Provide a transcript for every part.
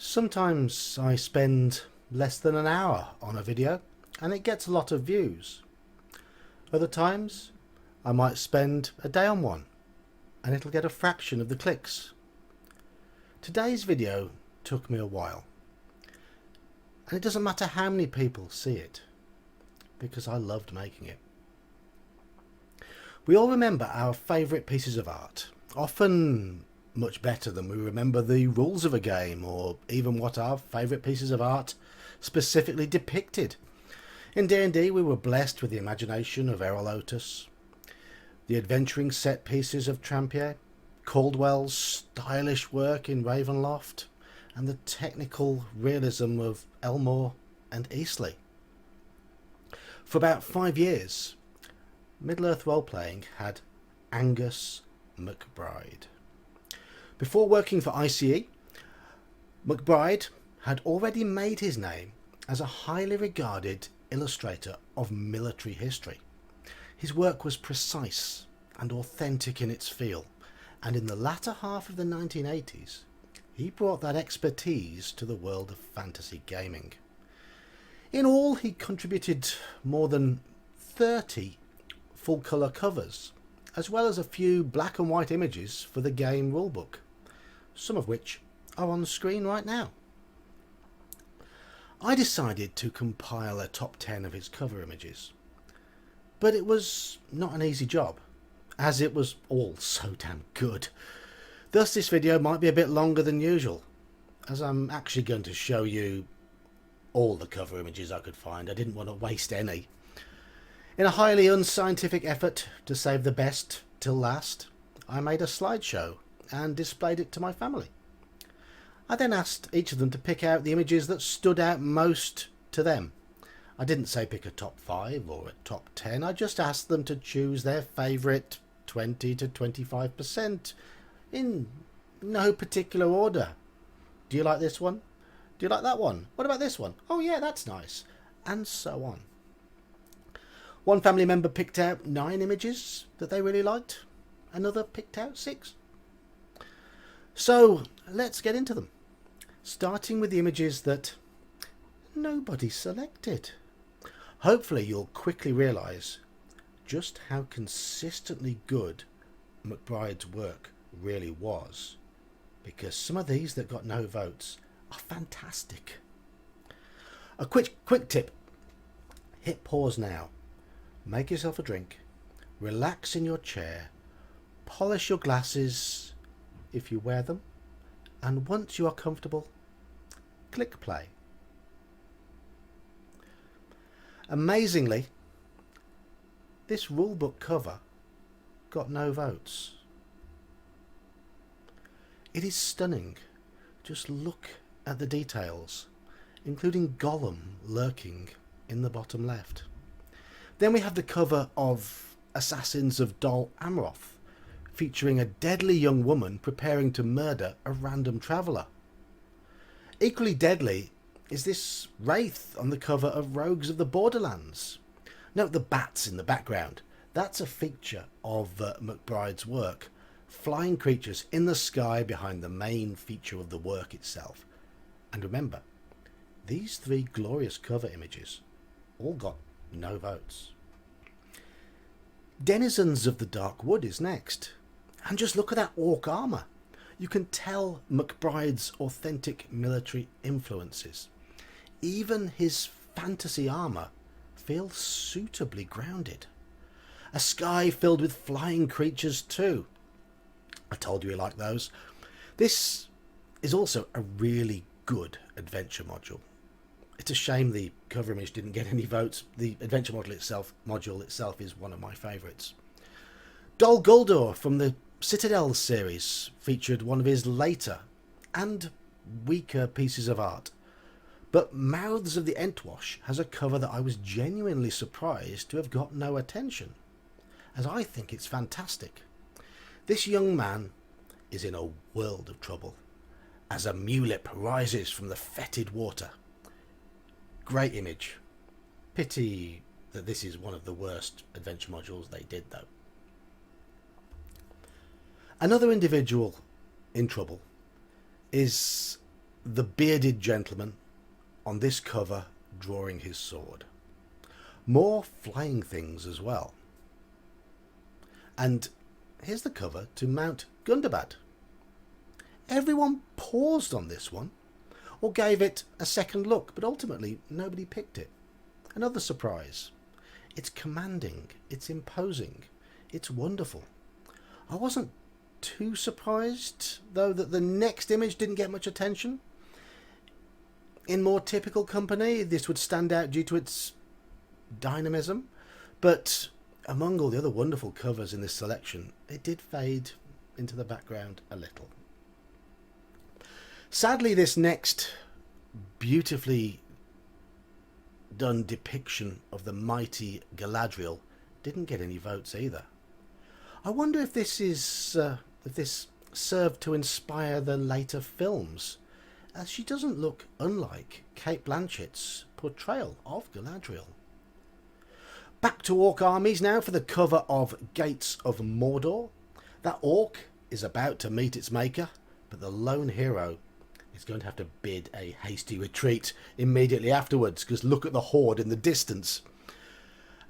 Sometimes I spend less than an hour on a video and it gets a lot of views. Other times I might spend a day on one and it'll get a fraction of the clicks. Today's video took me a while, and it doesn't matter how many people see it because I loved making it. We all remember our favourite pieces of art, often much better than we remember the rules of a game or even what our favourite pieces of art specifically depicted. In D&D we were blessed with the imagination of Errol Otis, the adventuring set pieces of Trampier, Caldwell's stylish work in Ravenloft, and the technical realism of Elmore and Eastleigh. For about 5 years, Middle-earth role-playing had Angus McBride. Before working for ICE, McBride had already made his name as a highly regarded illustrator of military history. His work was precise and authentic in its feel, and in the latter half of the 1980s, he brought that expertise to the world of fantasy gaming. In all, he contributed more than 30 full-colour covers, as well as a few black and white images for the game rulebook, some of which are on the screen right now. I decided to compile a top 10 of his cover images, but it was not an easy job, as it was all so damn good. Thus this video might be a bit longer than usual, as I'm actually going to show you all the cover images I could find. I didn't want to waste any. In a highly unscientific effort to save the best till last, I made a slideshow and displayed it to my family. I then asked each of them to pick out the images that stood out most to them. I didn't say pick a top 5 or a top 10, I just asked them to choose their favourite 20 to 25% in no particular order. Do you like this one? Do you like that one? What about this one? Oh yeah, that's nice. And so on. One family member picked out 9 images that they really liked. Another picked out 6. So let's get into them, starting with the images that nobody selected. Hopefully you'll quickly realise just how consistently good McBride's work really was, because some of these that got no votes are fantastic. A quick tip: hit pause now, make yourself a drink, relax in your chair, polish your glasses if you wear them, and once you are comfortable, click play. Amazingly, this rulebook cover got no votes. It is stunning. Just look at the details, including Gollum lurking in the bottom left. Then we have the cover of Assassins of Dol Amroth, featuring a deadly young woman preparing to murder a random traveller. Equally deadly is this wraith on the cover of Rogues of the Borderlands. Note the bats in the background. That's a feature of McBride's work. Flying creatures in the sky behind the main feature of the work itself. And remember, these 3 glorious cover images all got no votes. Denizens of the Dark Wood is next. And just look at that orc armour. You can tell McBride's authentic military influences. Even his fantasy armour feels suitably grounded. A sky filled with flying creatures too. I told you we like those. This is also a really good adventure module. It's a shame the cover image didn't get any votes. The adventure module itself is one of my favourites. Dol Guldur from the Citadel series featured one of his later and weaker pieces of art. But Mouths of the Entwash has a cover that I was genuinely surprised to have got no attention, as I think it's fantastic. This young man is in a world of trouble as a mulip rises from the fetid water. Great image. Pity that this is one of the worst adventure modules they did though. Another individual in trouble is the bearded gentleman on this cover drawing his sword. More flying things as well. And here's the cover to Mount Gundabad. Everyone paused on this one, or gave it a second look, but ultimately nobody picked it. Another surprise. It's commanding, it's imposing, it's wonderful. I wasn't too surprised, though, that the next image didn't get much attention. In more typical company, this would stand out due to its dynamism, but among all the other wonderful covers in this selection, it did fade into the background a little. Sadly, this next beautifully done depiction of the mighty Galadriel didn't get any votes either. I wonder if this served to inspire the later films, as she doesn't look unlike Cate Blanchett's portrayal of Galadriel. Back to orc armies now for the cover of Gates of Mordor. That orc is about to meet its maker, but the lone hero is going to have to bid a hasty retreat immediately afterwards, because look at the horde in the distance.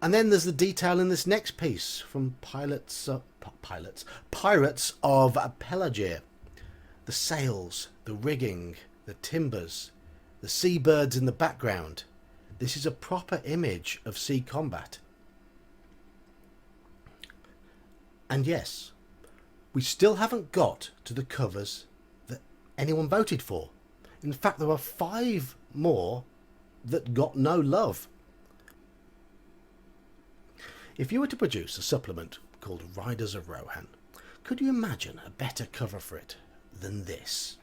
And then there's the detail in this next piece from Pirates of Pelagir. The sails, the rigging, the timbers, the seabirds in the background. This is a proper image of sea combat. And yes, we still haven't got to the covers that anyone voted for. In fact, there are 5 more that got no love. If you were to produce a supplement called Riders of Rohan, could you imagine a better cover for it than this?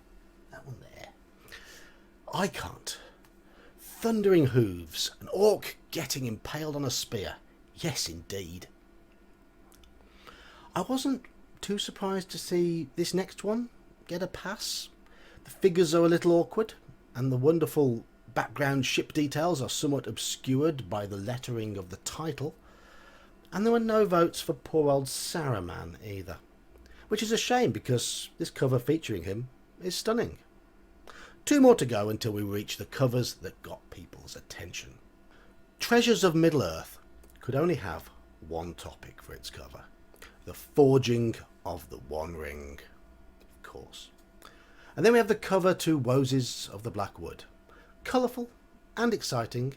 That one there. I can't. Thundering hooves, an orc getting impaled on a spear. Yes, indeed. I wasn't too surprised to see this next one get a pass. The figures are a little awkward, and the wonderful background ship details are somewhat obscured by the lettering of the title. And there were no votes for poor old Saruman either, which is a shame because this cover featuring him is stunning. 2 more to go until we reach the covers that got people's attention. Treasures of Middle-earth could only have one topic for its cover: the forging of the One Ring, of course. And then we have the cover to Woses of the Black Wood. Colourful and exciting,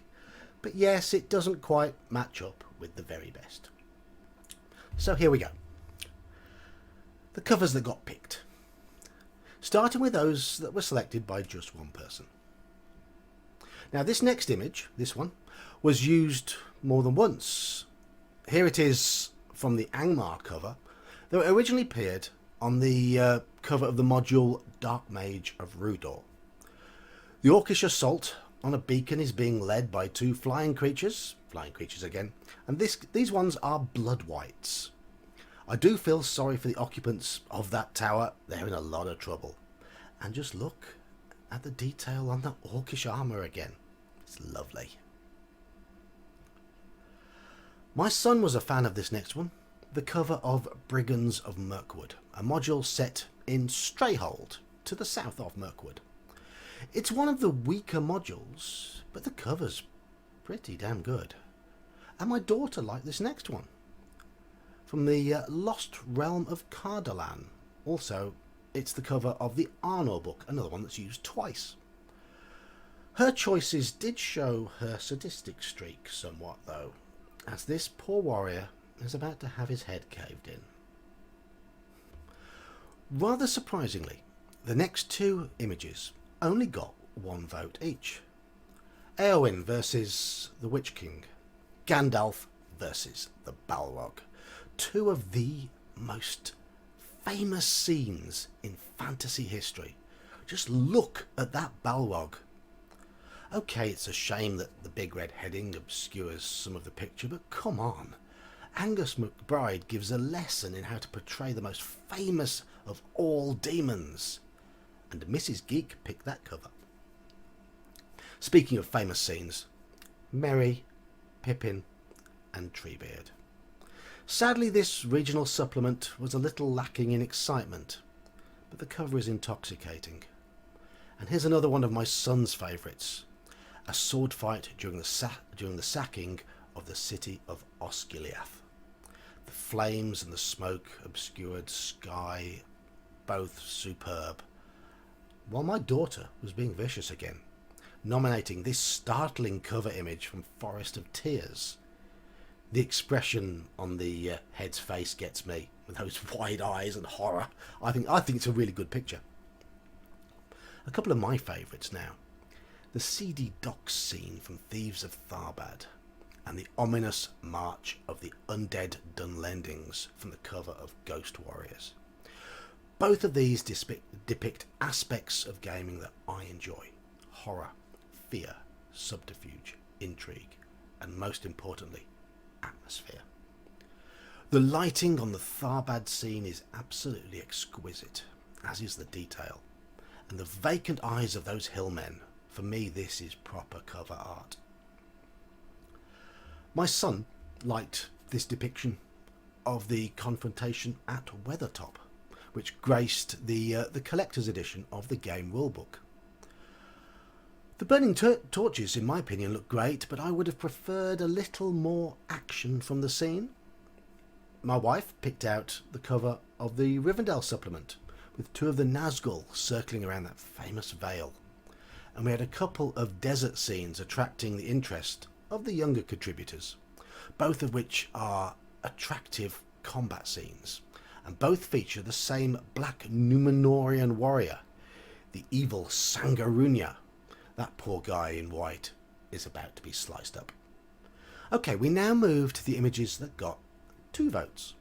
but yes, it doesn't quite match up with the very best. So here we go. The covers that got picked. Starting with those that were selected by just one person. Now this next image, this one, was used more than once. Here it is from the Angmar cover that originally appeared on the cover of the module Dark Mage of Rudor. The orcish assault on a beacon is being led by 2 flying creatures again, and these ones are blood whites. I do feel sorry for the occupants of that tower. They're in a lot of trouble. And just look at the detail on the orcish armour again. It's lovely. My son was a fan of this next one, the cover of Brigands of Mirkwood, a module set in Strayhold, to the south of Mirkwood. It's one of the weaker modules, but the cover's pretty damn good. And my daughter liked this next one, from the Lost Realm of Cardalan. Also, it's the cover of the Arnor book, another one that's used twice. Her choices did show her sadistic streak somewhat, though, as this poor warrior is about to have his head caved in. Rather surprisingly, the next 2 images only got 1 vote each. Eowyn versus the Witch King. Gandalf versus the Balrog. 2 of the most famous scenes in fantasy history. Just look at that Balrog. Okay, it's a shame that the big red heading obscures some of the picture, but come on. Angus McBride gives a lesson in how to portray the most famous of all demons. And Mrs. Geek picked that cover. Speaking of famous scenes, Merry, Pippin and Treebeard. Sadly, this regional supplement was a little lacking in excitement, but the cover is intoxicating. And here's another one of my son's favourites. A sword fight during the sacking of the city of Osgiliath. The flames and the smoke obscured sky, both superb. While my daughter was being vicious again, nominating this startling cover image from Forest of Tears. The expression on the head's face gets me, with those wide eyes and horror. I think it's a really good picture. A couple of my favourites now. The seedy docks scene from Thieves of Tharbad, and the ominous march of the undead Dunlendings from the cover of Ghost Warriors. Both of these depict aspects of gaming that I enjoy. Horror, fear, subterfuge, intrigue, and most importantly, atmosphere. The lighting on the Tharbad scene is absolutely exquisite, as is the detail. And the vacant eyes of those hillmen, for me this is proper cover art. My son liked this depiction of the confrontation at Weathertop, which graced the collector's edition of the game rulebook. The burning torches, in my opinion, look great, but I would have preferred a little more action from the scene. My wife picked out the cover of the Rivendell supplement, with two of the Nazgul circling around that famous vale. And we had a couple of desert scenes attracting the interest of the younger contributors, both of which are attractive combat scenes, and both feature the same black Númenórean warrior, the evil Sangarunya. That poor guy in white is about to be sliced up. Okay, we now move to the images that got 2 votes.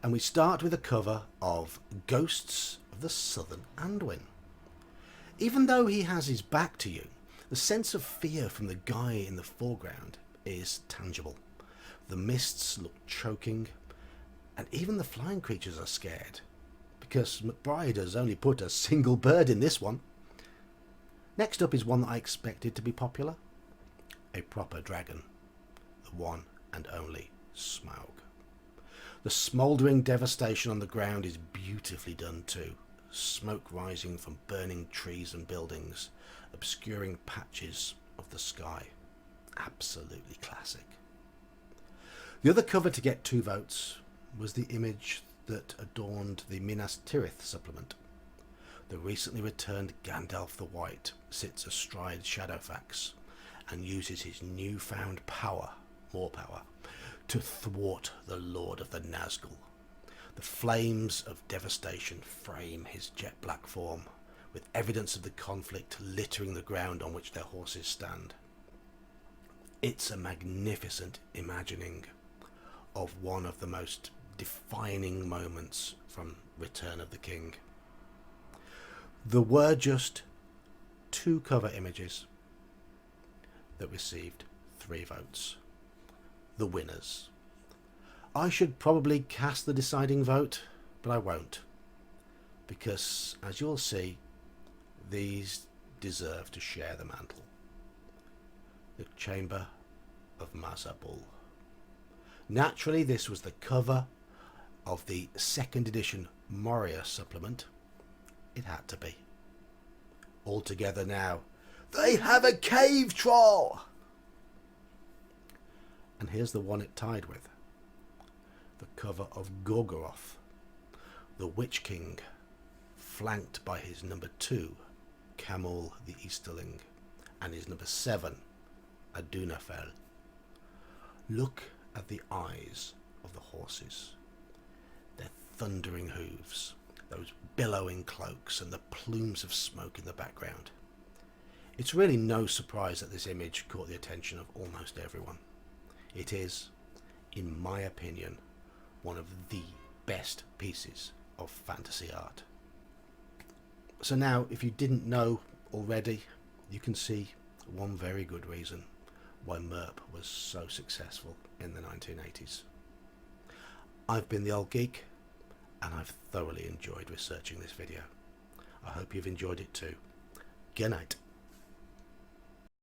And we start with a cover of Ghosts of the Southern Anduin. Even though he has his back to you, the sense of fear from the guy in the foreground is tangible. The mists look choking, and even the flying creatures are scared, because McBride has only put a single bird in this one. Next up is one that I expected to be popular. A proper dragon. The one and only Smaug. The smouldering devastation on the ground is beautifully done too. Smoke rising from burning trees and buildings, obscuring patches of the sky. Absolutely classic. The other cover to get 2 votes was the image that adorned the Minas Tirith supplement. The recently returned Gandalf the White sits astride Shadowfax and uses his newfound power, more power, to thwart the Lord of the Nazgul. The flames of devastation frame his jet black form, with evidence of the conflict littering the ground on which their horses stand. It's a magnificent imagining of one of the most defining moments from Return of the King. There were just 2 cover images that received 3 votes. The winners. I should probably cast the deciding vote, but I won't, because as you'll see, these deserve to share the mantle. The Chamber of Mazabul. Naturally, this was the cover of the 2nd edition Moria supplement. It had to be. All together now. They have a cave troll! And here's the one it tied with. The cover of Gorgoroth, the Witch King, flanked by his number 2, Camul the Easterling, and his number 7, Adunafel. Look at the eyes of the horses, their thundering hooves, those billowing cloaks, and the plumes of smoke in the background. It's really no surprise that this image caught the attention of almost everyone. It is, in my opinion, one of the best pieces of fantasy art. So now, if you didn't know already, you can see one very good reason why MERP was so successful in the 1980s. I've been the Old Geek, and I've thoroughly enjoyed researching this video. I hope you've enjoyed it too. Good night.